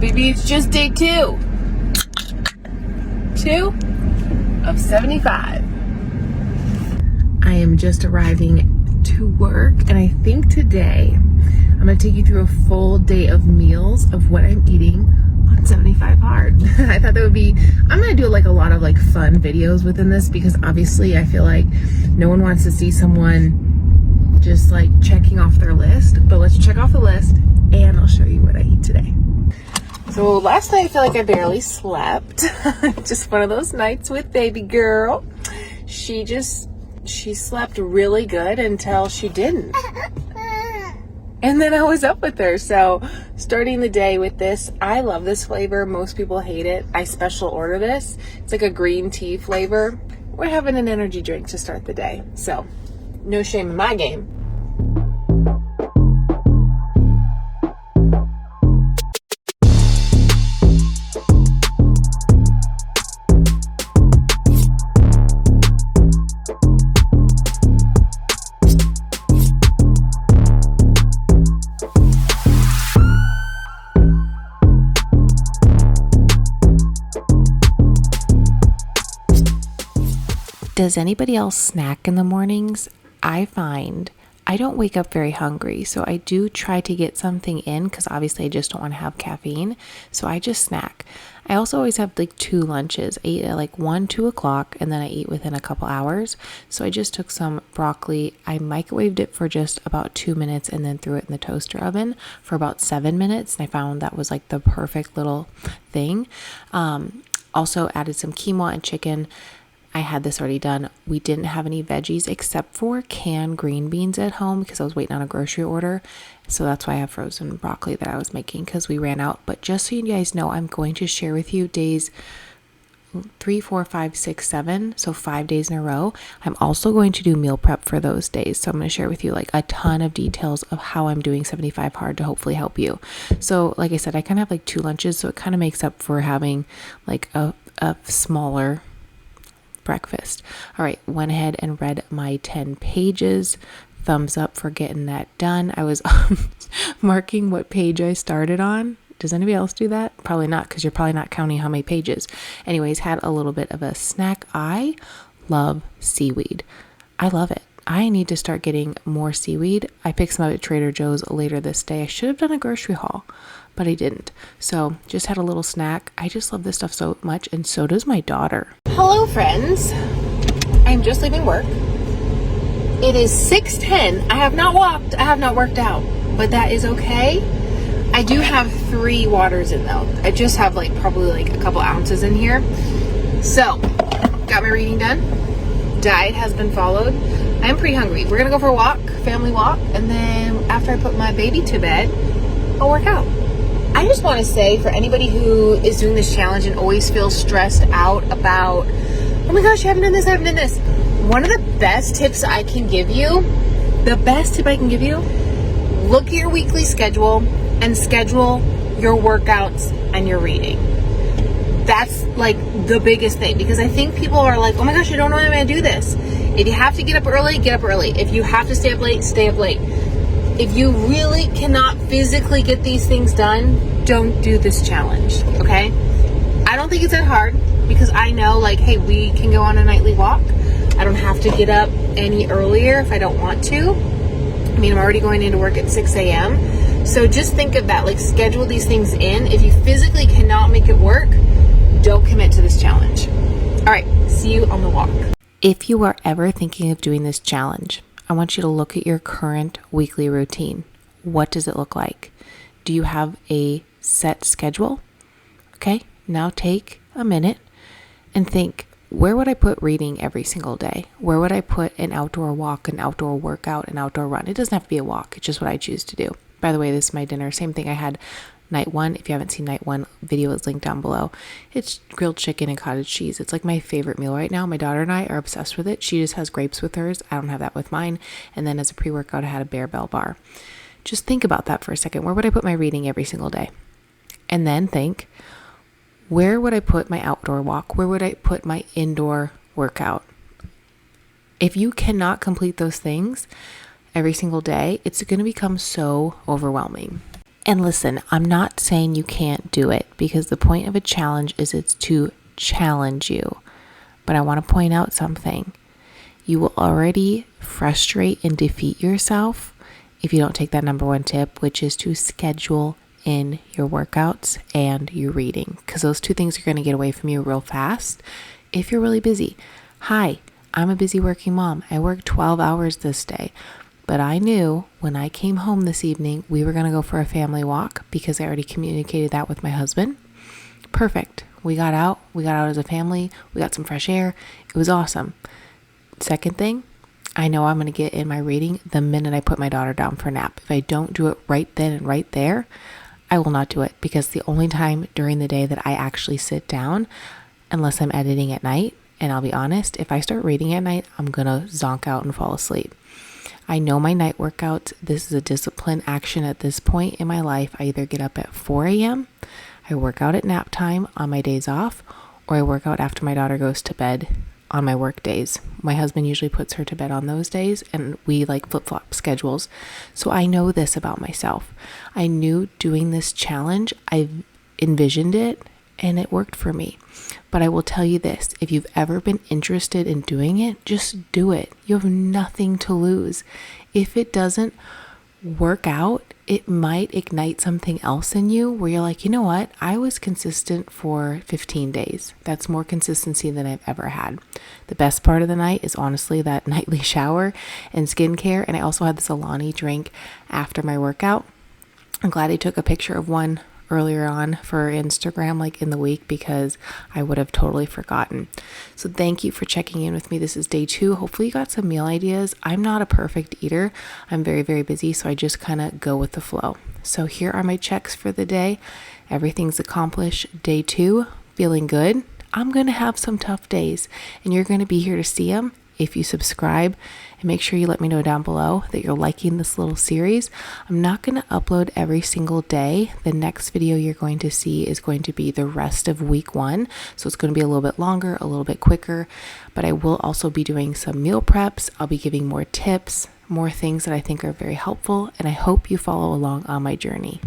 baby, it's just day 2 of 75. I am just arriving to work, and I think today I'm going to take you through a full day of meals of what I'm eating on 75 Hard. I thought that would be, I'm going to do like a lot of like fun videos within this, because obviously I feel like no one wants to see someone just like checking off their list. But let's check off the list and I'll show you what I eat today. So last night I feel like I barely slept. Just one of those nights with baby girl. She slept really good until she didn't. And then I was up with her. So starting the day with this, I love this flavor. Most people hate it. I special order this. It's like a green tea flavor. We're having an energy drink to start the day. So no shame in my game. Does anybody else snack in the mornings? I find I don't wake up very hungry, so I do try to get something in because obviously I just don't want to have caffeine, so I just snack. I also always have like 2 lunches. I eat at like 1, 2 o'clock, and then I eat within a couple hours. So I just took some broccoli. I microwaved it for just about 2 minutes and then threw it in the toaster oven for about 7 minutes, and I found that was like the perfect little thing. Also added some quinoa and chicken. I had this already done. We didn't have any veggies except for canned green beans at home because I was waiting on a grocery order. So that's why I have frozen broccoli that I was making because we ran out. But just so you guys know, I'm going to share with you days 3, 4, 5, 6, 7. So 5 days in a row. I'm also going to do meal prep for those days. So I'm going to share with you like a ton of details of how I'm doing 75 Hard to hopefully help you. So like I said, I kind of have like 2 lunches. So it kind of makes up for having like a smaller breakfast. All right, went ahead and read my 10 pages. Thumbs up for getting that done. I was marking what page I started on. Does anybody else do that? Probably not, because you're probably not counting how many pages. Anyways, had a little bit of a snack. I love seaweed. I love it. I need to start getting more seaweed. I picked some up at Trader Joe's later this day. I should have done a grocery haul, but I didn't. So just had a little snack. I just love this stuff so much, and so does my daughter. Hello, friends. I'm just leaving work. It is 6:10. I have not walked. I have not worked out, but that is okay. I do have 3 waters in though. I just have like probably like a couple ounces in here. So, got my reading done. Diet has been followed. I'm pretty hungry. We're gonna go for a walk, family walk, and then after I put my baby to bed, I'll work out. I just want to say, for anybody who is doing this challenge and always feels stressed out about, oh my gosh, I haven't done this, one of the best tips I can give you, look at your weekly schedule and schedule your workouts and your reading. That's like the biggest thing, because I think people are like, oh my gosh, I don't know how I'm going to do this. If you have to get up early, get up early. If you have to stay up late, stay up late. If you really cannot physically get these things done, don't do this challenge, okay? I don't think it's that hard, because I know like, hey, we can go on a nightly walk. I don't have to get up any earlier if I don't want to. I mean, I'm already going into work at 6 a.m. So just think of that, like schedule these things in. If you physically cannot make it work, don't commit to this challenge. All right, see you on the walk. If you are ever thinking of doing this challenge, I want you to look at your current weekly routine. What does it look like? Do you have a set schedule? Okay, now take a minute and think, where would I put reading every single day? Where would I put an outdoor walk, an outdoor workout, an outdoor run? It doesn't have to be a walk. It's just what I choose to do. By the way, this is my dinner. Same thing I had night 1. If you haven't seen night 1, video is linked down below. It's grilled chicken and cottage cheese. It's like my favorite meal right now. My daughter and I are obsessed with it. She just has grapes with hers. I don't have that with mine. And then as a pre-workout, I had a Bear Bell bar. Just think about that for a second. Where would I put my reading every single day? And then think, where would I put my outdoor walk? Where would I put my indoor workout? If you cannot complete those things every single day, it's going to become so overwhelming. And listen, I'm not saying you can't do it, because the point of a challenge is it's to challenge you. But I want to point out something. You will already frustrate and defeat yourself if you don't take that number one tip, which is to schedule in your workouts and your reading, because those two things are going to get away from you real fast if you're really busy. Hi, I'm a busy working mom. I worked 12 hours this day, but I knew when I came home this evening, we were going to go for a family walk because I already communicated that with my husband. Perfect. We got out as a family. We got some fresh air. It was awesome. Second thing, I know I'm going to get in my reading the minute I put my daughter down for a nap. If I don't do it right then and right there, I will not do it, because the only time during the day that I actually sit down, unless I'm editing at night, and I'll be honest, if I start reading at night, I'm going to zonk out and fall asleep. I know my night workouts, this is a discipline action at this point in my life. I either get up at 4 a.m., I work out at nap time on my days off, or I work out after my daughter goes to bed on my work days. My husband usually puts her to bed on those days, and we like flip-flop schedules. So I know this about myself. I knew doing this challenge, I envisioned it, and it worked for me. But I will tell you this, if you've ever been interested in doing it, just do it. You have nothing to lose. If it doesn't work out, it might ignite something else in you where you're like, you know what? I was consistent for 15 days. That's more consistency than I've ever had. The best part of the night is honestly that nightly shower and skincare. And I also had this Alani drink after my workout. I'm glad I took a picture of one earlier on for Instagram, like in the week, because I would have totally forgotten. So thank you for checking in with me. This is day 2. Hopefully you got some meal ideas. I'm not a perfect eater. I'm very, very busy, so I just kind of go with the flow. So here are my checks for the day. Everything's accomplished. Day 2, feeling good. I'm going to have some tough days, and you're going to be here to see them if you subscribe, and make sure you let me know down below that you're liking this little series. I'm not going to upload every single day. The next video you're going to see is going to be the rest of week 1. So it's going to be a little bit longer, a little bit quicker, but I will also be doing some meal preps. I'll be giving more tips, more things that I think are very helpful, and I hope you follow along on my journey.